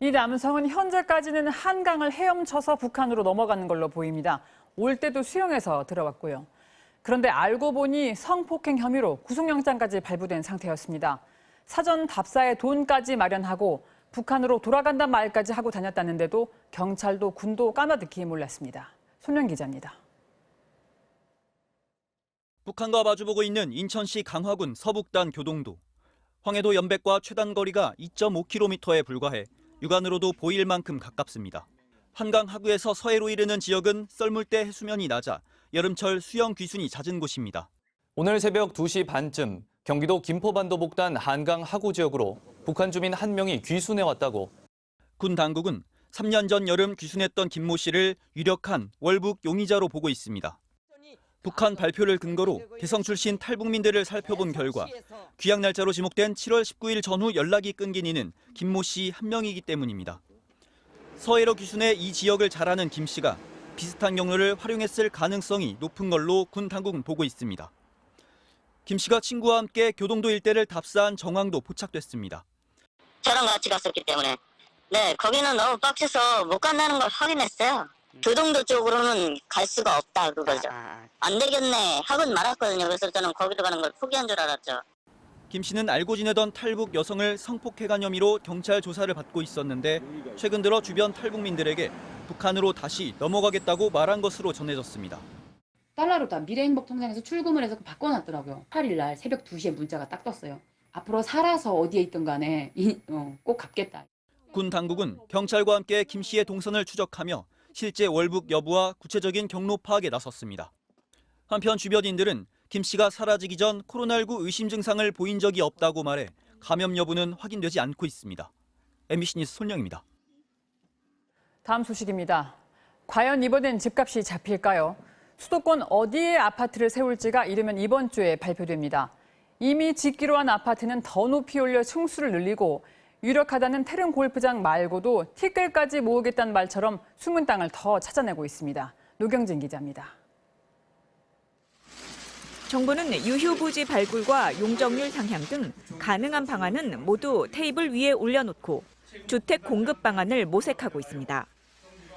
이 남성은 현재까지는 한강을 헤엄쳐서 북한으로 넘어가는 걸로 보입니다. 올 때도 수영해서 들어왔고요. 그런데 알고 보니 성폭행 혐의로 구속영장까지 발부된 상태였습니다. 사전 답사에 돈까지 마련하고 북한으로 돌아간단 말까지 하고 다녔다는데도 경찰도 군도 까마득히 몰랐습니다. 손영 기자입니다. 북한과 마주보고 있는 인천시 강화군 서북단 교동도. 황해도 연백과 최단 거리가 2.5km에 불과해 육안으로도 보일 만큼 가깝습니다. 한강 하구에서 서해로 이르는 지역은 썰물대 해수면이 낮아 여름철 수영 귀순이 잦은 곳입니다. 오늘 새벽 2시 반쯤 경기도 김포반도 복단 한강 하구 지역으로 북한 주민 한 명이 귀순해 왔다고. 군 당국은 3년 전 여름 귀순했던 김모 씨를 유력한 월북 용의자로 보고 있습니다. 북한 발표를 근거로 대성 출신 탈북민들을 살펴본 결과 귀향 날짜로 지목된 7월 19일 전후 연락이 끊긴 이는 김모 씨 한 명이기 때문입니다. 서해로 귀순해 이 지역을 잘 아는 김 씨가 비슷한 경로를 활용했을 가능성이 높은 걸로 군 당국은 보고 있습니다. 김 씨가 친구와 함께 교동도 일대를 답사한 정황도 포착됐습니다. 저랑 같이 갔었기 때문에 거기는 너무 빡쳐서 못 간다는 걸 확인했어요. 교동도 쪽으로는 갈 수가 없다 그거죠. 안 되겠네 하고는 말았거든요. 그래서 저는 거기로 가는 걸 포기한 줄 알았죠. 김 씨는 알고 지내던 탈북 여성을 성폭행한 혐의로 경찰 조사를 받고 있었는데 최근 들어 주변 탈북민들에게 북한으로 다시 넘어가겠다고 말한 것으로 전해졌습니다. 달러로 다 미래행복통장에서 출금을 해서 바꿔놨더라고요. 8일 날 새벽 2시에 문자가 딱 떴어요. 앞으로 살아서 어디에 있든 간에 꼭 갚겠다. 군 당국은 경찰과 함께 김 씨의 동선을 추적하며 실제 월북 여부와 구체적인 경로 파악에 나섰습니다. 한편 주변인들은 김 씨가 사라지기 전 코로나19 의심 증상을 보인 적이 없다고 말해 감염 여부는 확인되지 않고 있습니다. MBC 뉴스 손영입니다. 다음 소식입니다. 과연 이번엔 집값이 잡힐까요? 수도권 어디에 아파트를 세울지가 이르면 이번 주에 발표됩니다. 이미 짓기로 한 아파트는 더 높이 올려 층수를 늘리고 유력하다는 태릉 골프장 말고도 티끌까지 모으겠다는 말처럼 숨은 땅을 더 찾아내고 있습니다. 노경진 기자입니다. 정부는 유휴부지 발굴과 용적률 상향 등 가능한 방안은 모두 테이블 위에 올려놓고 주택 공급 방안을 모색하고 있습니다.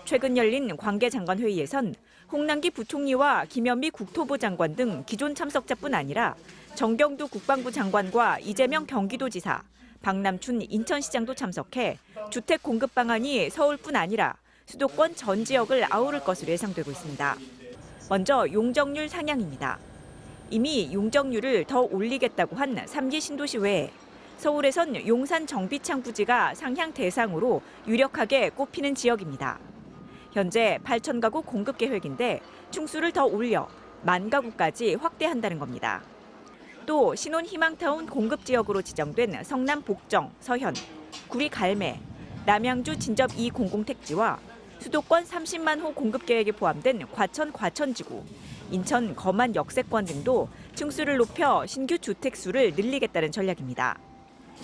최근 열린 관계장관 회의에선 홍남기 부총리와 김현미 국토부 장관 등 기존 참석자뿐 아니라 정경두 국방부 장관과 이재명 경기도지사, 박남춘 인천시장도 참석해 주택 공급 방안이 서울뿐 아니라 수도권 전 지역을 아우를 것으로 예상되고 있습니다. 먼저 용적률 상향입니다. 이미 용적률을 더 올리겠다고 한 3기 신도시 외에 서울에선 용산 정비창 부지가 상향 대상으로 유력하게 꼽히는 지역입니다. 현재 8천 가구 공급 계획인데 층수를 더 올려 1만 가구까지 확대한다는 겁니다. 또 신혼 희망타운 공급 지역으로 지정된 성남 복정, 서현, 구리 갈매, 남양주 진접 200 택지와 수도권 30만 호 공급 계획에 포함된 과천 과천지구, 인천 거만 역세권 등도 층수를 높여 신규 주택 수를 늘리겠다는 전략입니다.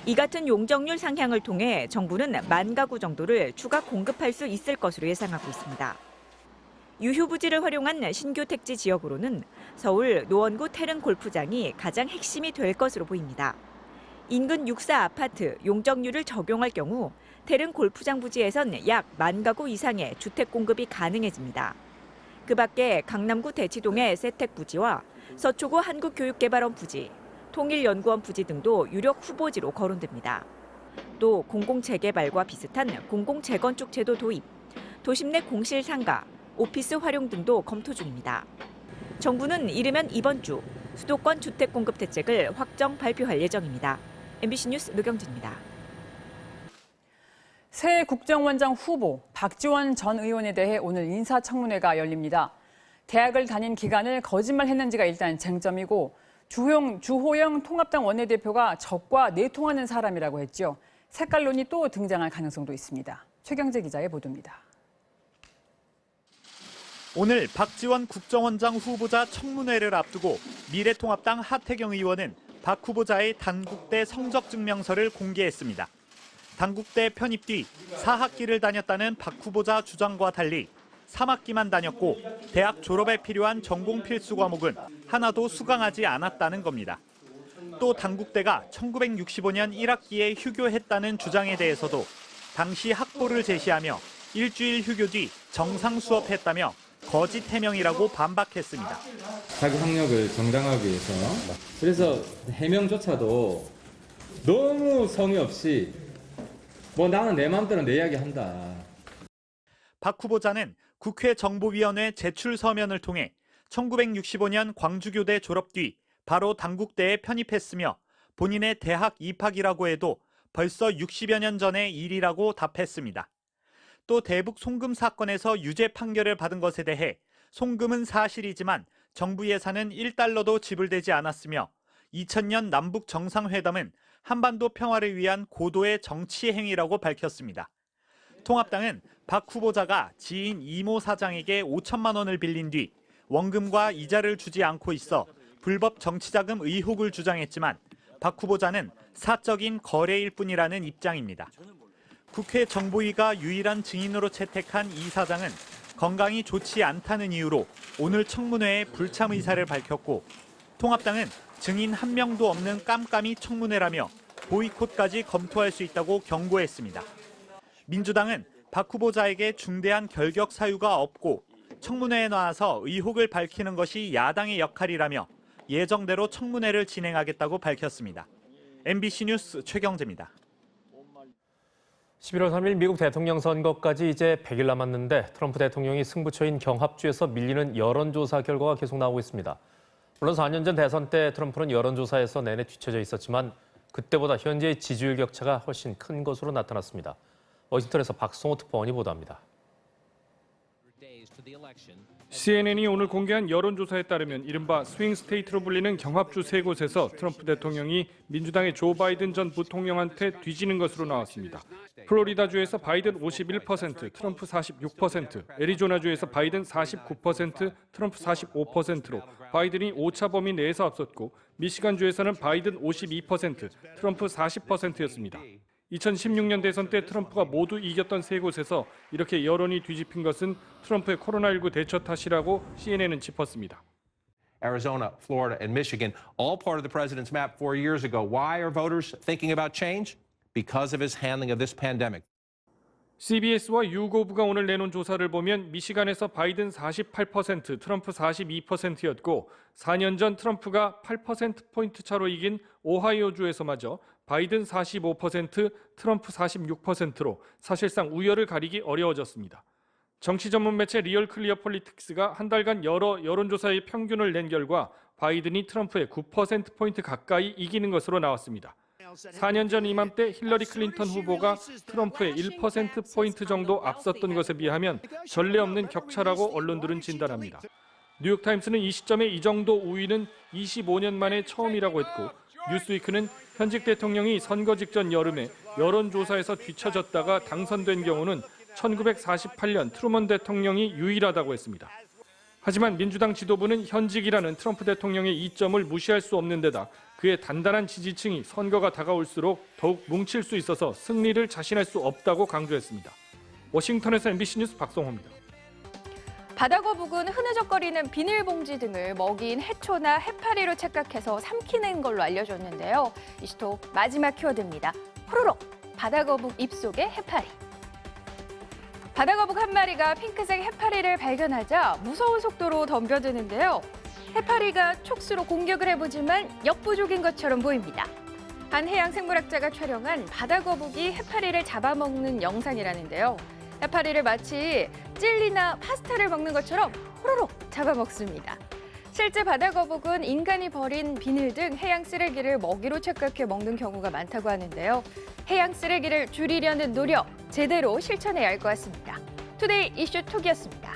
이 같은 용적률 상향을 통해 정부는 1만 가구 정도를 추가 공급할 수 있을 것으로 예상하고 있습니다. 유휴부지를 활용한 신규 택지 지역으로는 서울 노원구 태릉 골프장이 가장 핵심이 될 것으로 보입니다. 인근 6사 아파트 용적률을 적용할 경우 태릉 골프장 부지에선 약 1만 가구 이상의 주택 공급이 가능해집니다. 그 밖에 강남구 대치동의 세택 부지와 서초구 한국교육개발원 부지, 통일연구원 부지 등도 유력 후보지로 거론됩니다. 또 공공재개발과 비슷한 공공재건축 제도 도입, 도심 내 공실 상가, 오피스 활용 등도 검토 중입니다. 정부는 이르면 이번 주 수도권 주택 공급 대책을 확정 발표할 예정입니다. MBC 뉴스 노경진입니다. 새 국정원장 후보 박지원 전 의원에 대해 오늘 인사청문회가 열립니다. 대학을 다닌 기간을 거짓말했는지가 일단 쟁점이고 주호영 통합당 원내대표가 적과 내통하는 사람이라고 했죠. 색깔론이 또 등장할 가능성도 있습니다. 최경재 기자의 보도입니다. 오늘 박지원 국정원장 후보자 청문회를 앞두고 미래통합당 하태경 의원은 박 후보자의 단국대 성적증명서를 공개했습니다. 단국대 편입 뒤 4학기를 다녔다는 박 후보자 주장과 달리 3학기만 다녔고 대학 졸업에 필요한 전공 필수 과목은 하나도 수강하지 않았다는 겁니다. 또 단국대가 1965년 1학기에 휴교했다는 주장에 대해서도 당시 학보를 제시하며 일주일 휴교 뒤 정상 수업했다며 거짓 해명이라고 반박했습니다. 자기 학력을 정당화하기 위해서. 그래서 해명조차도 너무 성의 없이 나는 내 마음대로 내 이야기 한다. 박 후보자는 국회 정보위원회 제출 서면을 통해 1965년 광주교대 졸업 뒤 바로 당국대에 편입했으며 본인의 대학 입학이라고 해도 벌써 60여 년 전의 일이라고 답했습니다. 또 대북 송금 사건에서 유죄 판결을 받은 것에 대해 송금은 사실이지만 정부 예산은 1달러도 지불되지 않았으며 2000년 남북 정상회담은 한반도 평화를 위한 고도의 정치 행위라고 밝혔습니다. 통합당은 박 후보자가 지인 이모 사장에게 5천만 원을 빌린 뒤 원금과 이자를 주지 않고 있어 불법 정치자금 의혹을 주장했지만 박 후보자는 사적인 거래일 뿐이라는 입장입니다. 국회 정보위가 유일한 증인으로 채택한 이 사장은 건강이 좋지 않다는 이유로 오늘 청문회에 불참 의사를 밝혔고 통합당은 증인 한 명도 없는 깜깜이 청문회라며 보이콧까지 검토할 수 있다고 경고했습니다. 민주당은 박 후보자에게 중대한 결격 사유가 없고 청문회에 나와서 의혹을 밝히는 것이 야당의 역할이라며 예정대로 청문회를 진행하겠다고 밝혔습니다. MBC 뉴스 최경재입니다. 11월 3일 미국 대통령 선거까지 이제 100일 남았는데 트럼프 대통령이 승부처인 경합주에서 밀리는 여론조사 결과가 계속 나오고 있습니다. 물론 4년 전 대선 때 트럼프는 여론조사에서 내내 뒤처져 있었지만 그때보다 현재의 지지율 격차가 훨씬 큰 것으로 나타났습니다. 워싱턴에서 박성호 특파원이 보도합니다. CNN이 오늘 공개한 여론조사에 따르면 이른바 스윙 스테이트로 불리는 경합주 3곳에서 트럼프 대통령이 민주당의 조 바이든 전 부통령한테 뒤지는 것으로 나왔습니다. 플로리다주에서 바이든 51%, 트럼프 46%, 애리조나주에서 바이든 49%, 트럼프 45%로 바이든이 오차 범위 내에서 앞섰고 미시간주에서는 바이든 52%, 트럼프 40%였습니다. 2016년 대선 때 트럼프가 모두 이겼던 3곳에서 이렇게 여론이 뒤집힌 것은 트럼프의 코로나19 대처 탓이라고 CNN은 짚었습니다. Arizona, Florida, and Michigan, all part of the president's map 4 years ago. Why are voters thinking about change? Because of his handling of this pandemic. CBS와 유고브가 오늘 내놓은 조사를 보면 미시간에서 바이든 48%, 트럼프 42%였고 4년 전 트럼프가 8%포인트 차로 이긴 오하이오주에서마저 바이든 45%, 트럼프 46%로 사실상 우열을 가리기 어려워졌습니다. 정치 전문 매체 리얼 클리어 폴리틱스가 한 달간 여러 여론조사의 평균을 낸 결과 바이든이 트럼프의 9%포인트 가까이 이기는 것으로 나왔습니다. 4년 전 이맘때 힐러리 클린턴 후보가 트럼프의 1%포인트 정도 앞섰던 것에 비하면 전례 없는 격차라고 언론들은 진단합니다. 뉴욕타임스는 이 시점에 이 정도 우위는 25년 만에 처음이라고 했고 뉴스위크는 현직 대통령이 선거 직전 여름에 여론조사에서 뒤처졌다가 당선된 경우는 1948년 트루먼 대통령이 유일하다고 했습니다. 하지만 민주당 지도부는 현직이라는 트럼프 대통령의 이점을 무시할 수 없는 데다 그의 단단한 지지층이 선거가 다가올수록 더욱 뭉칠 수 있어서 승리를 자신할 수 없다고 강조했습니다. 워싱턴에서 MBC 뉴스 박성호입니다. 바다거북은 흐느적거리는 비닐봉지 등을 먹이인 해초나 해파리로 착각해서 삼키는 걸로 알려졌는데요. 이 시도 마지막 키워드입니다. 호로록! 바다거북 입속의 해파리. 바다거북 한 마리가 핑크색 해파리를 발견하자 무서운 속도로 덤벼드는데요. 해파리가 촉수로 공격을 해보지만 역부족인 것처럼 보입니다. 한 해양생물학자가 촬영한 바다거북이 해파리를 잡아먹는 영상이라는데요. 해파리를 마치 젤리나 파스타를 먹는 것처럼 호로록 잡아먹습니다. 실제 바다거북은 인간이 버린 비닐 등 해양 쓰레기를 먹이로 착각해 먹는 경우가 많다고 하는데요. 해양 쓰레기를 줄이려는 노력 제대로 실천해야 할 것 같습니다. 투데이 이슈 톡이었습니다.